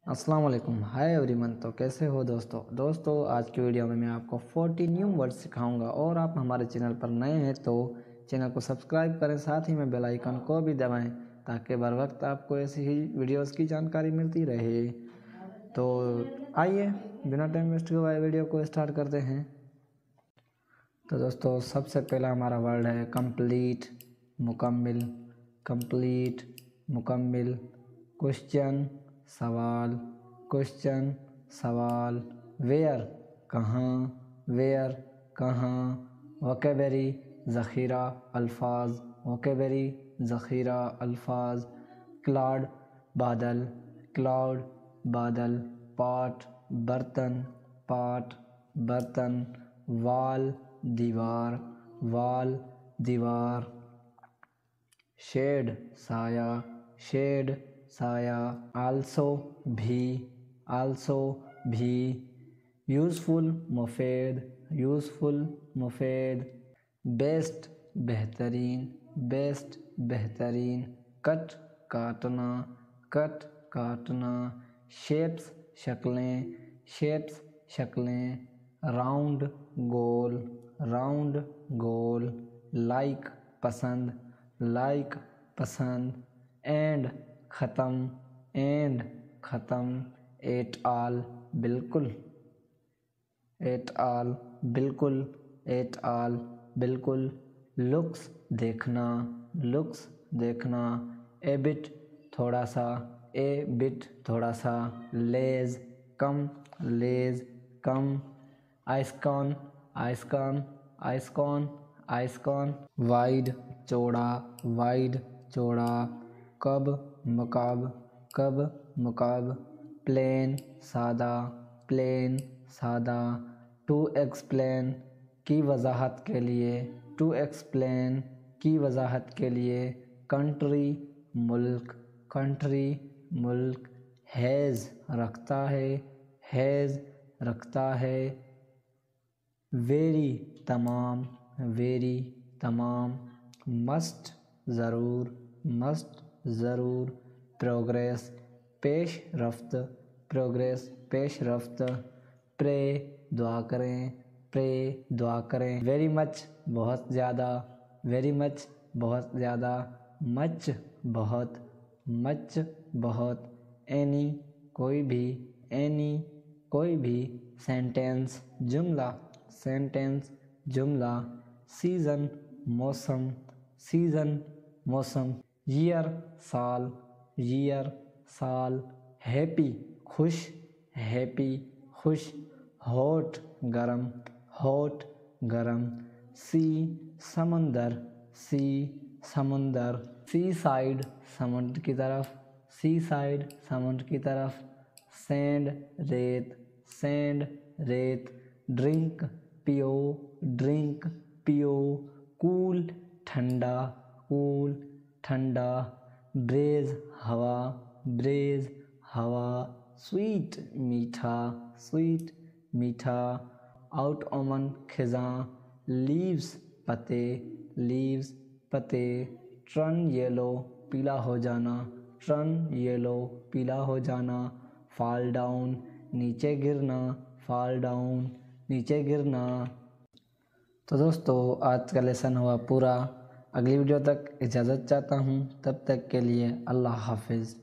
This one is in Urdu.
السلام علیکم، ہائے ایوریون۔ تو کیسے ہو دوستو آج کی ویڈیو میں آپ کو 40 نیو ورڈز سکھاؤں گا، اور آپ ہمارے چینل پر نئے ہیں تو چینل کو سبسکرائب کریں، ساتھ ہی میں بیل آئیکن کو بھی دبائیں تاکہ بر وقت آپ کو ایسی ہی ویڈیوز کی جانکاری ملتی رہے۔ تو آئیے بنا ٹائم ویسٹ ہوئے ویڈیو کو اسٹارٹ کرتے ہیں۔ تو دوستو سب سے پہلا ہمارا ورڈ ہے کمپلیٹ، مکمل، کمپلیٹ، مکمل، کوشچن، سوال، کوشچن، سوال، ویئر، کہاں، ویئر، کہاں، ووکیبری، ذخیرہ الفاظ، ووکیبری، ذخیرہ الفاظ، کلاؤڈ، بادل، کلاؤڈ، بادل، پاٹ، برتن، پاٹ، برتن، وال، دیوار، وال، دیوار، شیڈ، سایہ، شیڈ، سایہ، آلسو، بھی، آلسو، بھی، یوزفل، مفید، یوزفل، مفید، بیسٹ، بہترین، بیسٹ، بہترین، کٹ، کاٹنا، کٹ، کاٹنا، شیپس، شکلیں، شیپس، شکلیں، راؤنڈ، گول، راؤنڈ، گول، لائک، پسند، لائک، پسند، اینڈ، ختم، اینڈ، ختم، ایٹ آل، بالکل، ایٹ آل، بالکل، ایٹ آل، بالکل، لکس، دیکھنا، لکس، دیکھنا، اے بٹ، تھوڑا سا، اے بٹ، تھوڑا سا، لیز، کم، لیز، کم، آئس کون، آئس کون، آئس کون، آئس کون، وائڈ، چوڑا، وائڈ، چوڑا، کب، مکعب، کب، مکعب، پلین، سادہ، پلین، سادہ، ٹو ایکسپلین، کی وضاحت کے لیے، ٹو ایکسپلین، کی وضاحت کے لیے، کنٹری، ملک، کنٹری، ملک، ہیز، رکھتا ہے، ہیز، رکھتا ہے، ویری، تمام، ویری، تمام، مسٹ، ضرور، مسٹ، ضرور، پروگریس، پیش رفت، پروگریس، پیش رفت، پرے، دعا کریں، پرے، دعا کریں، ویری مچ، بہت زیادہ، ویری مچ، بہت زیادہ، مچ، بہت، مچ، بہت، اینی، کوئی بھی، اینی، کوئی بھی، سینٹینس، جملہ، سینٹینس، جملہ، سیزن، موسم، سیزن، موسم، ایئر، سال، ایئر، سال، ہیپی، خوش، ہیپی، خوش، ہاٹ، گرم، ہاٹ، گرم، سی، سمندر، سی، سمندر، سی سائڈ، سمندر کی طرف، سی سائڈ، سمندر کی طرف، سینڈ، ریت، سینڈ، ریت، ڈرنک، پیو، ڈرنک، پیو، کول، ٹھنڈا، کول، ٹھنڈا، بریز، ہوا، بریز، ہوا، سویٹ، میٹھا، سویٹ، میٹھا، آؤٹ اومن، خزاں، لیوز، پتے، لیوز، پتے، ٹرن یلو، پیلا ہو جانا، ٹرن یلو، پیلا ہو جانا، فال ڈاؤن، نیچے گرنا، فال ڈاؤن، نیچے گرنا۔ تو دوستو آج کا لیسن ہوا پورا، اگلی ویڈیو تک اجازت چاہتا ہوں، تب تک کے لیے اللہ حافظ۔